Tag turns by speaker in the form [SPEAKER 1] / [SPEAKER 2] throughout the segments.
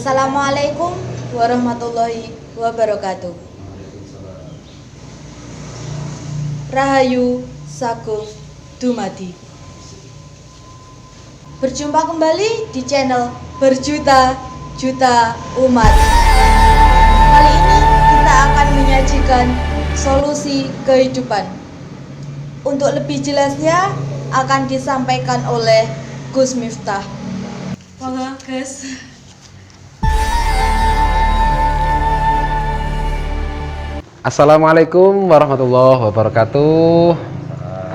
[SPEAKER 1] Assalamualaikum warahmatullahi wabarakatuh. Rahayu Saku Dumadi. Berjumpa kembali di channel Berjuta-Juta Umat. Kali ini kita akan menyajikan solusi kehidupan. Untuk lebih jelasnya akan disampaikan oleh Gus Miftah. Monggo, Gus.
[SPEAKER 2] Assalamualaikum warahmatullahi wabarakatuh.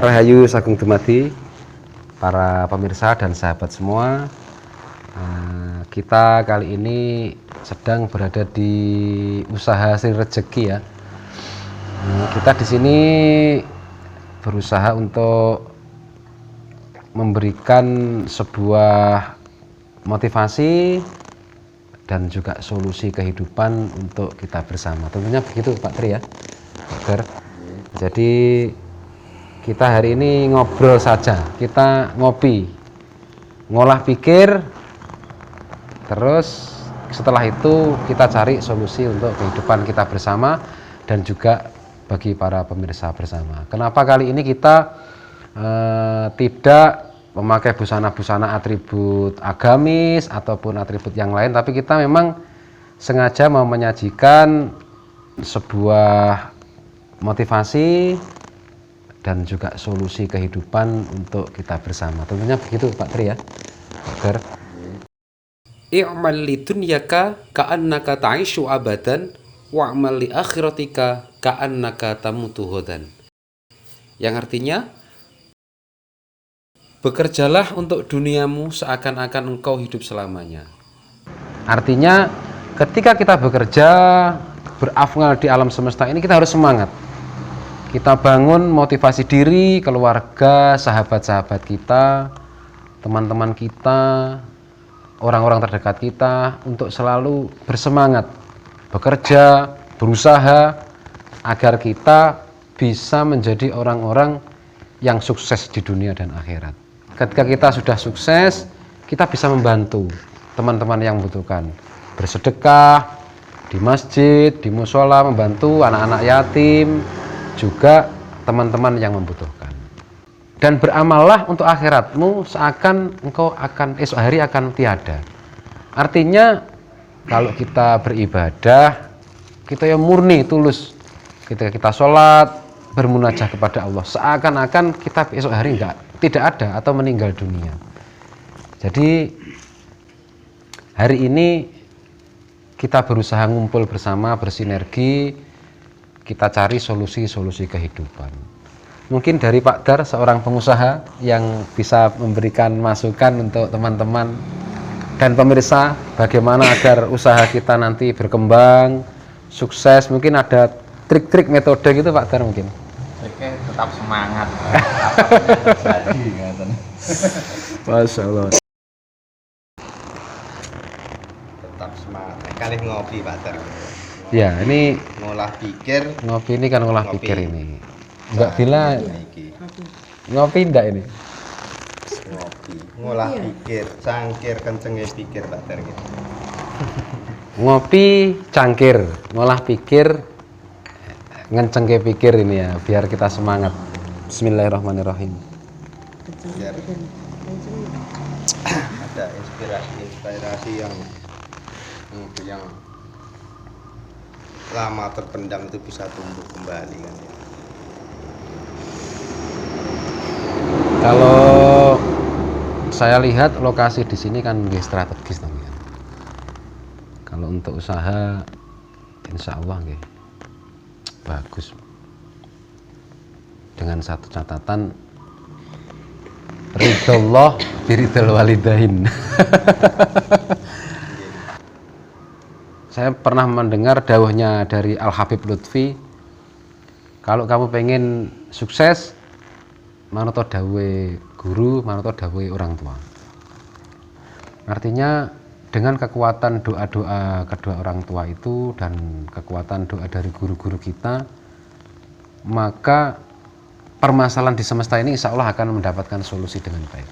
[SPEAKER 2] Rahayu Sagung Dumadi, para pemirsa dan sahabat semua. Kita kali ini sedang berada di usaha Sri Rezeki ya. Kita di sini berusaha untuk memberikan sebuah motivasi dan juga solusi kehidupan untuk kita bersama. Tentunya begitu Pak Tri ya. Jadi kita hari ini ngobrol saja, kita ngopi, ngolah pikir, terus setelah itu kita cari solusi untuk kehidupan kita bersama dan juga bagi para pemirsa bersama. Kenapa kali ini kita tidak memakai busana-busana atribut agamis ataupun atribut yang lain, tapi kita memang sengaja mau menyajikan sebuah motivasi dan juga solusi kehidupan untuk kita bersama. Tentunya begitu Pak Tri ya. Agar
[SPEAKER 3] i'mal li dunyaka ka'annaka ta'ishu abadan wa'mal li akhiratika ka'annaka tamutu ghadan. Yang artinya, bekerjalah untuk duniamu seakan-akan engkau hidup selamanya.
[SPEAKER 2] artinya ketika kita bekerja berafngal di alam semesta ini, kita harus semangat. Kita bangun motivasi diri, keluarga, sahabat-sahabat kita, teman-teman kita, orang-orang terdekat kita untuk selalu bersemangat bekerja, berusaha agar kita bisa menjadi orang-orang yang sukses di dunia dan akhirat. Ketika kita sudah sukses, kita bisa membantu teman-teman yang membutuhkan, bersedekah di masjid, di musola, membantu anak-anak yatim, juga teman-teman yang membutuhkan. Dan beramallah untuk akhiratmu seakan engkau akan esok hari akan tiada. Artinya kalau kita beribadah, kita yang murni, tulus. Ketika kita sholat, bermunajah kepada Allah, seakan-akan kita esok hari tidak ada atau meninggal dunia. Jadi hari ini kita berusaha ngumpul bersama, bersinergi, kita cari solusi-solusi kehidupan. Mungkin dari Pak Dar, seorang pengusaha yang bisa memberikan masukan untuk teman-teman dan pemirsa, bagaimana agar usaha kita nanti berkembang, sukses. Mungkin ada trik-trik metode gitu Pak Dar mungkin.
[SPEAKER 4] Triknya tetap semangat. Apapun jadi ngaten.
[SPEAKER 2] Masya Allah.
[SPEAKER 4] Tetap semangat. Kali ngopi Pak Ter.
[SPEAKER 2] Ya, ini
[SPEAKER 4] Ngolah pikir.
[SPEAKER 2] ngopi ini kan ngolah
[SPEAKER 4] Ngopi.
[SPEAKER 2] pikir ini. Mbak Bila
[SPEAKER 4] Iki.
[SPEAKER 2] ngopi enggak ini?
[SPEAKER 4] Ngopi. Ngolah pikir, cangkir kencenge pikir Pak Ter gitu.
[SPEAKER 2] Ngopi cangkir, ngolah pikir, ngencengke pikir ini ya, biar kita semangat. Bismillahirrahmanirrahim.
[SPEAKER 4] Biar ada inspirasi yang lama terpendam itu bisa tumbuh kembali kan ya.
[SPEAKER 2] Kalau saya lihat lokasi di sini kan nggih strategis teman. Kalau untuk usaha, insya Allah nggih bagus. Dengan satu catatan, ridhollah biridhal walidain. Saya pernah mendengar dawuhnya dari Al Habib Lutfi, kalau kamu pengen sukses, manoto dawuhe guru, manoto dawuhe orang tua. Artinya dengan kekuatan doa-doa kedua orang tua itu dan kekuatan doa dari guru-guru kita, maka permasalahan di semesta ini insya Allah akan mendapatkan solusi dengan baik.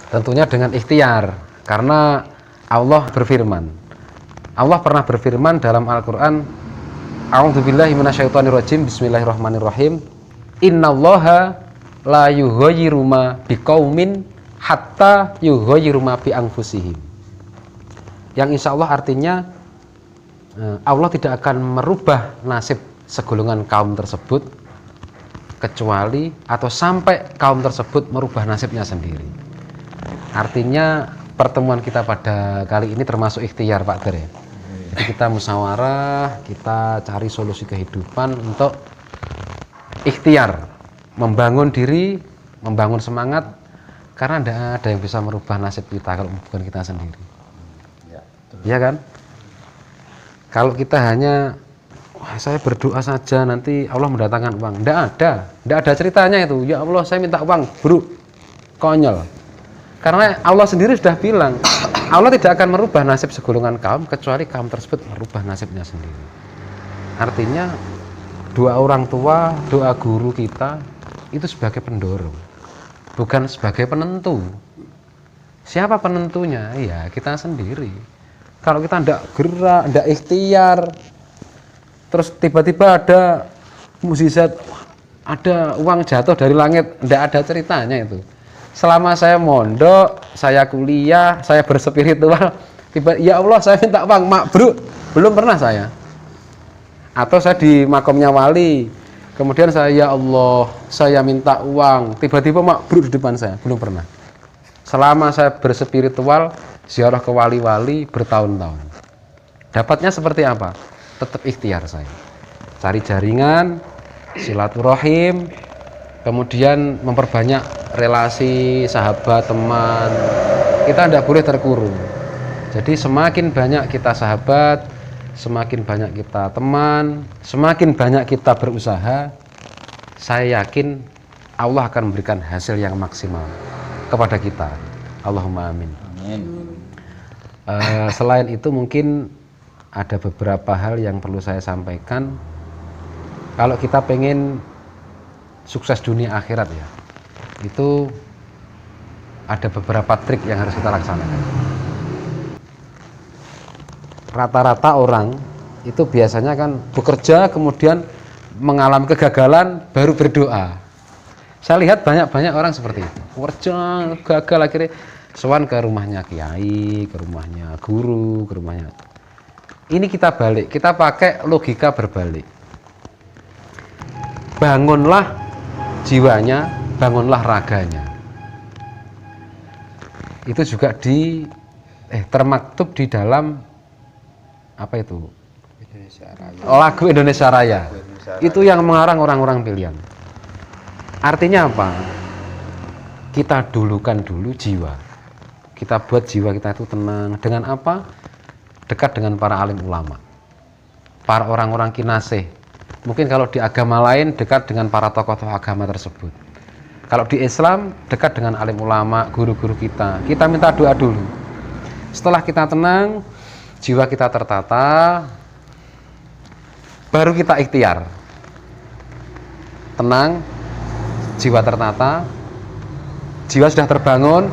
[SPEAKER 2] Tentunya dengan ikhtiar, karena Allah berfirman. Allah pernah berfirman dalam Al-Qur'an, A'udzubillahi minasyaitonirrajim. Bismillahirrahmanirrahim. Innallaha la yughayyiru ma biqaumin hatta yughayyiru ma bi anfusihim. Yang insya Allah artinya Allah tidak akan merubah nasib segolongan kaum tersebut kecuali atau sampai kaum tersebut merubah nasibnya sendiri. Artinya pertemuan kita pada kali ini termasuk ikhtiar Pak Der ya. Jadi kita musyawarah, kita cari solusi kehidupan untuk ikhtiar, membangun diri, membangun semangat, karena tidak ada yang bisa merubah nasib kita kalau bukan kita sendiri. Iya kan? Kalau kita hanya saya berdoa saja nanti Allah mendatangkan uang, tidak ada ceritanya itu. Ya Allah saya minta uang, bro, konyol. Karena Allah sendiri sudah bilang, Allah tidak akan merubah nasib segolongan kaum kecuali kaum tersebut merubah nasibnya sendiri. Artinya doa orang tua, doa guru kita itu sebagai pendorong, bukan sebagai penentu. Siapa penentunya? Ya kita sendiri. Kalau kita tidak gerak, tidak ikhtiar, terus tiba-tiba ada mukjizat, ada uang jatuh dari langit, tidak ada ceritanya itu. Selama saya mondok, saya kuliah, saya berspiritual, tiba ya Allah saya minta uang, mabruk, belum pernah saya. Atau saya di makomnya wali, kemudian saya ya Allah saya minta uang, tiba-tiba mabruk di depan saya, belum pernah. Selama saya berspiritual, ziarah ke wali-wali bertahun-tahun. Dapatnya seperti apa? Tetap ikhtiar saya. Cari jaringan, silaturahim, kemudian memperbanyak relasi sahabat, teman. Kita tidak boleh terkurung. Jadi semakin banyak kita sahabat, semakin banyak kita teman, semakin banyak kita berusaha, saya yakin Allah akan memberikan hasil yang maksimal kepada kita. Allahumma amin. Selain itu mungkin ada beberapa hal yang perlu saya sampaikan. Kalau kita pengen sukses dunia akhirat ya, itu ada beberapa trik yang harus kita laksanakan. Rata-rata orang itu biasanya kan bekerja kemudian mengalami kegagalan baru berdoa. Saya lihat banyak orang seperti itu. Kerja gagal akhirnya sowan ke rumahnya kiai, ke rumahnya guru, ke rumahnya. Ini kita balik, kita pakai logika berbalik. Bangunlah jiwanya, bangunlah raganya. Itu juga termaktub di dalam apa itu?
[SPEAKER 4] Indonesia Raya.
[SPEAKER 2] Lagu Indonesia Raya. Itu yang mengarang orang-orang pilihan. Artinya apa? Kita dulukan dulu jiwa. Kita buat jiwa kita itu tenang. Dengan apa? Dekat dengan para alim ulama, para orang-orang kinasih. Mungkin kalau di agama lain dekat dengan para tokoh-tokoh agama tersebut. Kalau di Islam dekat dengan alim ulama, guru-guru kita. Kita minta doa dulu. Setelah kita tenang, jiwa kita tertata, baru kita ikhtiar. Tenang, jiwa tertata, jiwa sudah terbangun,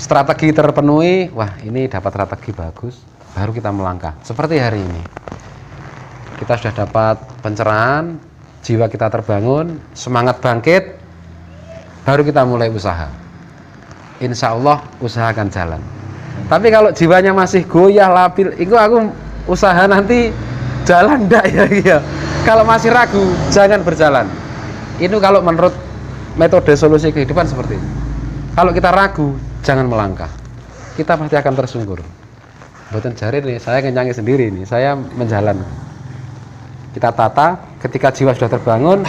[SPEAKER 2] strategi terpenuhi, wah ini dapat strategi bagus, baru kita melangkah. Seperti hari ini, kita sudah dapat pencerahan, jiwa kita terbangun, semangat bangkit, baru kita mulai usaha. Insya Allah usaha akan jalan. Tapi kalau jiwanya masih goyah, labil, itu aku usaha nanti jalan enggak ya? Kalau masih ragu, jangan berjalan. Ini kalau menurut metode solusi kehidupan seperti ini. Kalau kita ragu, jangan melangkah. Kita pasti akan tersungkur. Mboten jari nih, saya kencangi sendiri nih, saya menjalan. Kita tata, ketika jiwa sudah terbangun,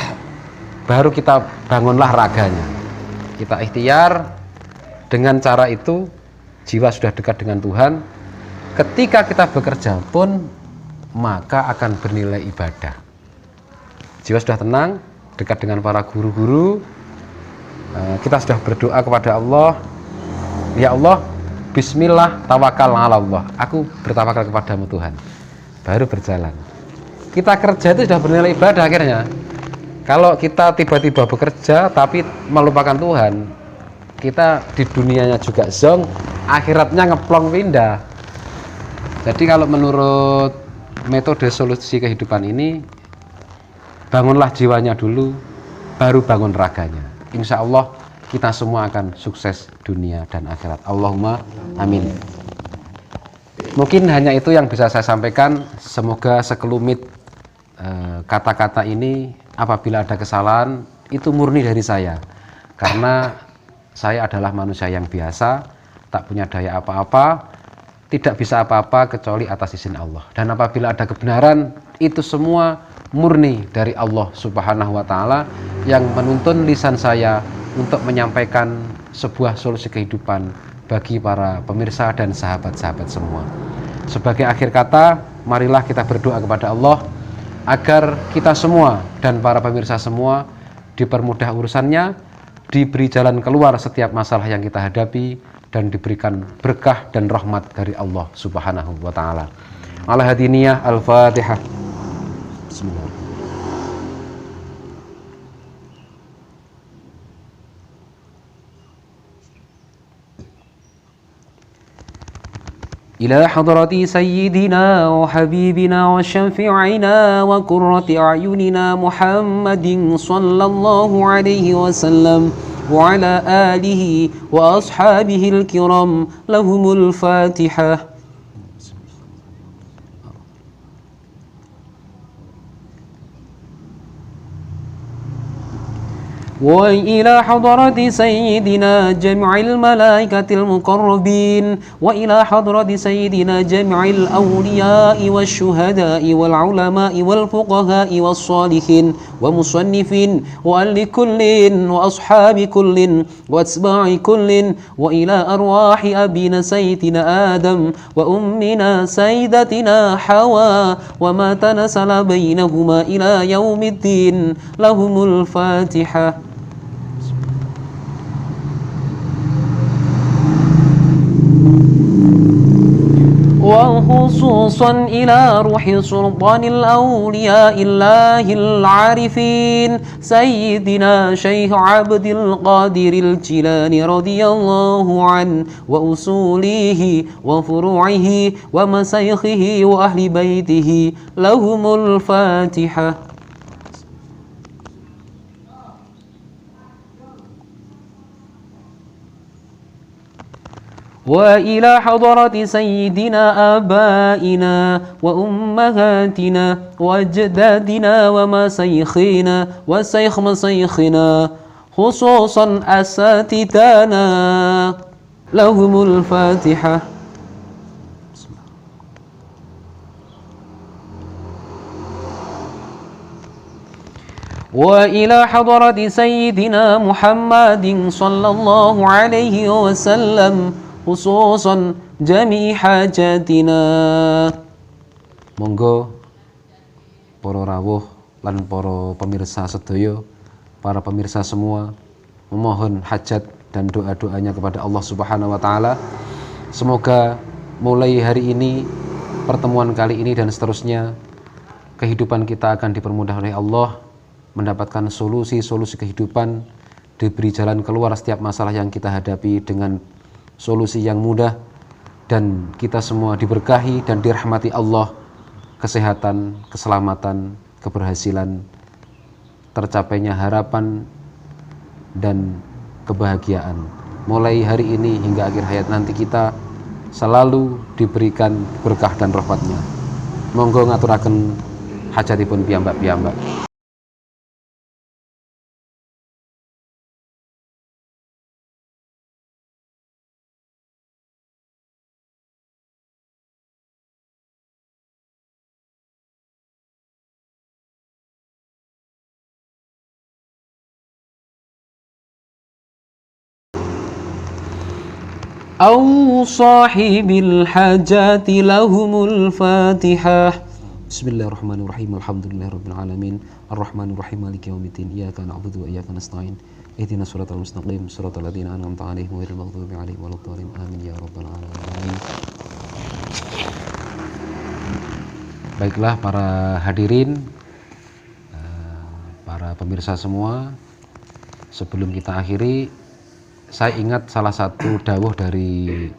[SPEAKER 2] baru kita bangunlah raganya. Kita ikhtiar, dengan cara itu, jiwa sudah dekat dengan Tuhan. Ketika kita bekerja pun, maka akan bernilai ibadah. Jiwa sudah tenang, dekat dengan para guru-guru, kita sudah berdoa kepada Allah, ya Allah, bismillah, tawakal ala Allah, aku bertawakal kepadamu Tuhan, baru berjalan. Kita kerja itu sudah bernilai ibadah akhirnya. Kalau kita tiba-tiba bekerja tapi melupakan Tuhan, kita di dunianya juga zong, akhiratnya ngeplong pindah. Jadi kalau menurut metode solusi kehidupan ini, bangunlah jiwanya dulu, baru bangun raganya. Insya Allah kita semua akan sukses dunia dan akhirat. Allahumma amin. Mungkin hanya itu yang bisa saya sampaikan. Semoga sekelumit kata-kata ini, apabila ada kesalahan, itu murni dari saya. Karena saya adalah manusia yang biasa, tak punya daya apa-apa, tidak bisa apa-apa kecuali atas izin Allah. Dan apabila ada kebenaran, itu semua murni dari Allah Subhanahu wa Ta'ala yang menuntun lisan saya untuk menyampaikan sebuah solusi kehidupan bagi para pemirsa dan sahabat-sahabat semua. Sebagai akhir kata, marilah kita berdoa kepada Allah agar kita semua dan para pemirsa semua dipermudah urusannya, diberi jalan keluar setiap masalah yang kita hadapi, dan diberikan berkah dan rahmat dari Allah Subhanahu wa Ta'ala. Al-Hadiniyah Al-Fatihah. Bismillahirrahmanirrahim. إلى حضرة سيدنا وحبيبنا وشفيعنا وقرة أعيننا محمد صلى الله عليه وسلم وعلى آله وأصحابه الكرام لهم الفاتحة. وإلى حضرة سيدنا جمع الملائكة المقربين وإلى حضرة سيدنا جمع الأولياء والشهداء والعلماء والفقهاء والصالحين ومصنفين وأهل كل وأصحاب كل وأتباع كل وإلى أرواح أبينا سيدنا آدم وأمنا سيدتنا حواء وما تنسل بينهما إلى يوم الدين لهم الفاتحة. وخصوصا إلى روح سلطان الأولياء الله العارفين سيدنا شيخ عبد القادر الجيلاني رضي الله عنه وأصوله وفروعه ومشايخه وأهل بيته لهم الفاتحة. وإلى حضرة سيدنا آبائنا وأمهاتنا وأجدادنا ومشايخنا وشيخ مشايخنا خصوصا أساتذتنا لهم الفاتحة. وإلى حضرة سيدنا محمد صلى الله عليه وسلم khususan jami hajatina. Monggo para rawuh lan para pemirsa sedaya, para pemirsa semua memohon hajat dan doa-doanya kepada Allah Subhanahu wa Ta'ala. Semoga mulai hari ini, pertemuan kali ini dan seterusnya, kehidupan kita akan dipermudah oleh Allah, mendapatkan solusi-solusi kehidupan, diberi jalan keluar setiap masalah yang kita hadapi dengan solusi yang mudah, dan kita semua diberkahi dan dirahmati Allah, kesehatan, keselamatan, keberhasilan, tercapainya harapan dan kebahagiaan. Mulai hari ini hingga akhir hayat nanti kita selalu diberikan berkah dan rahmatnya. Monggo ngaturaken hajatipun piyambak-piyambak. أو صاحب الحاجات لهم الفاتحة. بسم الله الرحمن الرحيم الحمد لله رب العالمين الرحمن الرحيم مالك يوم الدين إياك نعبد وإياك نستعين اهدنا الصراط المستقيم صراط الذين أنعمت عليهم غير المغضوب عليهم ولا الضالين آمين يا رب العالمين. Baiklah para hadirin, para pemirsa semua, sebelum kita akhiri, saya ingat salah satu dawuh dari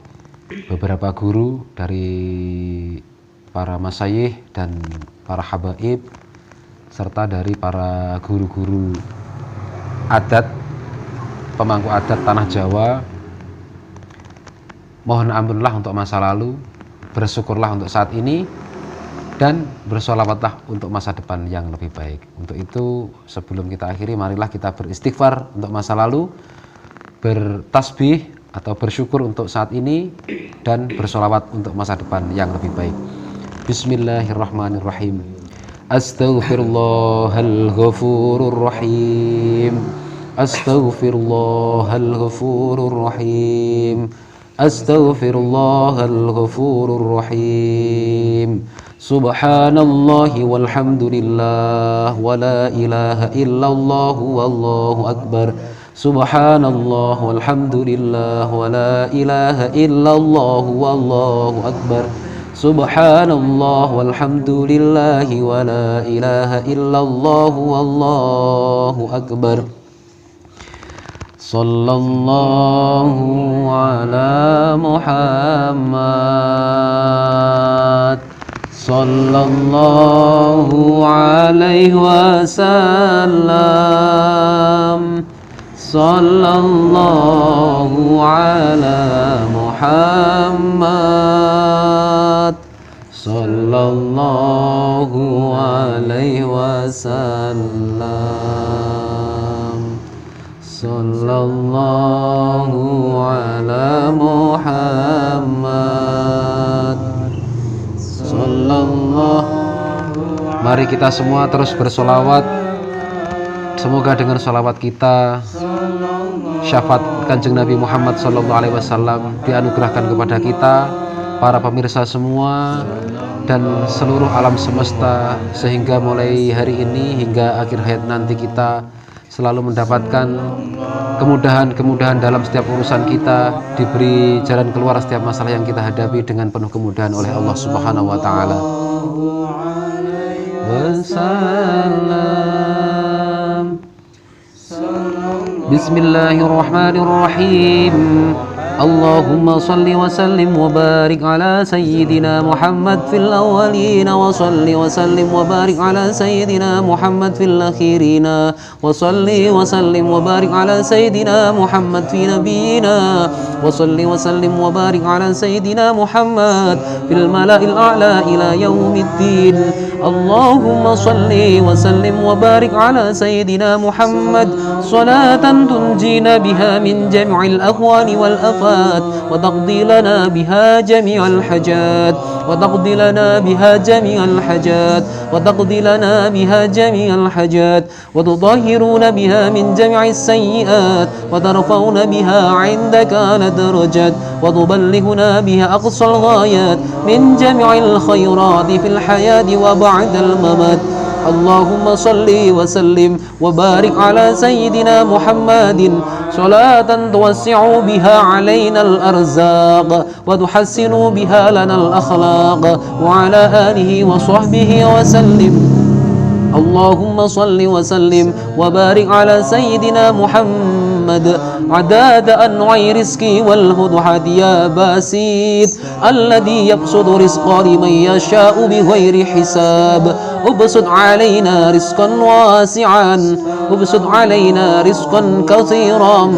[SPEAKER 2] beberapa guru dari para masyayikh dan para habaib, serta dari para guru-guru adat, pemangku adat tanah Jawa. Mohon ampunlah untuk masa lalu, bersyukurlah untuk saat ini, dan bersolawatlah untuk masa depan yang lebih baik. Untuk itu, sebelum kita akhiri, marilah kita beristighfar untuk masa lalu, bertasbih atau bersyukur untuk saat ini, dan bersolawat untuk masa depan yang lebih baik. Bismillahirrahmanirrahim. Astaghfirullahal ghafurur rahim. Astaghfirullahal ghafurur rahim. Astaghfirullahal ghafurur rahim. Subhanallahi walhamdulillah wa la ilaha illallah wallahu akbar. Subhanallah walhamdulillah wa la ilaha illallah wallahu akbar. Subhanallah walhamdulillah wa la ilaha illallah wallahu akbar. Sallallahu ala Muhammad sallallahu alaihi wasallam. Sallallahu ala Muhammad sallallahu alaihi wasallam. Sallallahu ala Muhammad sallallahu. Mari kita semua terus bersolawat. Semoga dengan sholawat kita syafaat Kanjeng Nabi Muhammad SAW dianugerahkan kepada kita, para pemirsa semua, dan seluruh alam semesta, sehingga mulai hari ini hingga akhir hayat nanti kita selalu mendapatkan kemudahan-kemudahan dalam setiap urusan kita, diberi jalan keluar setiap masalah yang kita hadapi dengan penuh kemudahan oleh Allah Subhanahu wa taala. Bismillahirrahmanirrahim. Allahumma salli wa sallim wa barik ala sayyidina Muhammad fil awwalin wa salli wa sallim wa barik ala sayyidina Muhammad fil akhirin wa salli wa sallim wa barik ala sayyidina Muhammad fi nabiyyina wa salli wa sallim wa barik ala sayyidina Muhammad fil mala'il a'la ila yaumiddin. Allahumma salli wa sallim wa barik ala sayyidina Muhammad salatan tunjina biha min jami'il ahwali wal afat وتقضي لنا بها جميع الحاجات وتقضي لنا بها جميع الحاجات وتقضي لنا بها جميع الحاجات وتطهرون بها من جميع السيئات وترفعون بها عندك على درجات وتبلغنا بها أقصى الغايات من جميع الخيرات في الحياة وبعد الممات. اللهم صل وسلم وبارك على سيدنا محمد صلاة توسع بها علينا الأرزاق وتحسن بها لنا الأخلاق وعلى آله وصحبه وسلم. اللهم صل وسلم وبارك على سيدنا محمد عداد أنواع رزقي والفتوحات يا باسط الذي يبسط رزقا لمن يشاء بغير حساب. ابسط علينا رزقا واسعا ابسط علينا رزقا كثيرا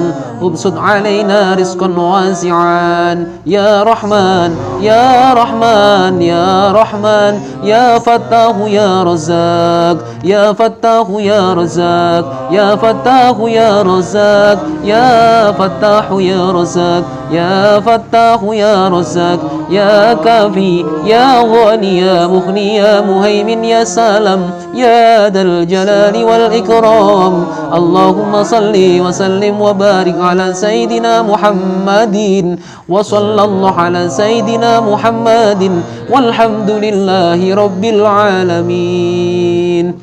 [SPEAKER 2] ابسط علينا رزقا واسعا يا رحمن يا رحمن يا رحمن يا فتاح يا رزاق يا فتاح يا رزاق يا فتاح يا رزاق يا فتاح يا رزاق يا فتاح يا رزاق يا كافي يا غني يا مغني يا مهيمن يا سلام يا ذا الجلال والإكرام. اللهم صل وسلم وبارك على سيدنا محمد وصلى الله على سيدنا محمد والحمد لله رب العالمين.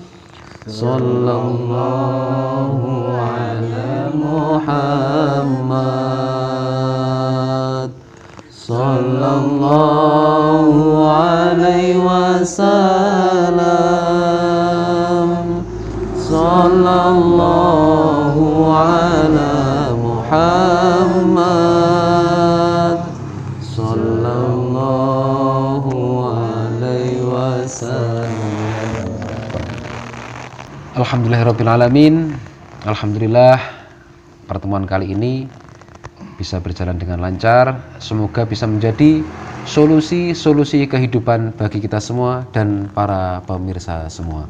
[SPEAKER 2] صلى الله على محمد صلى الله عليه وسلم. صلى الله على محمد صلى Alhamdulillahirrabbilalamin. Alhamdulillah pertemuan kali ini bisa berjalan dengan lancar. Semoga bisa menjadi solusi kehidupan bagi kita semua dan para pemirsa semua.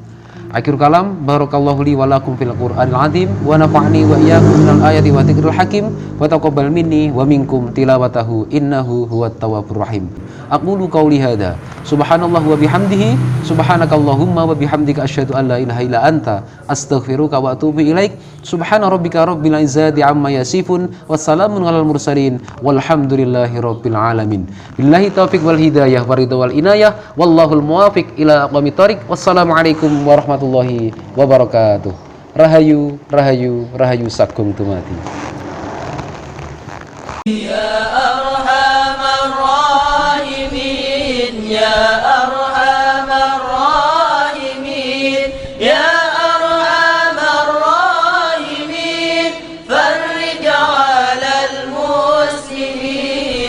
[SPEAKER 2] Akhir kalam, barakallahu li wa lakum fil Qur'anil azim wa nafa'ni wa iyyakum minal ayati wa dzikril hakim wa taqabbal minni wa minkum tilawatahu innahu huwat tawwabur rahim. Aqulu qauli hadza subhanallah wa bihamdihi subhanakallahumma wa bihamdika asyhadu an la ilaha illa anta astaghfiruka wa atubu ilaik. Subhana rabbika rabbil izzati amma yasifun wassalamun alal mursalin walhamdulillahi rabbil alamin. Billahi taufiq wal hidayah waridha wal inayah wallahul muwafiq ila aqwamit thoriq. Wassalamualaikum warahmatullahi wabarakatuh. Rahayu rahayu rahayu sagung tumati.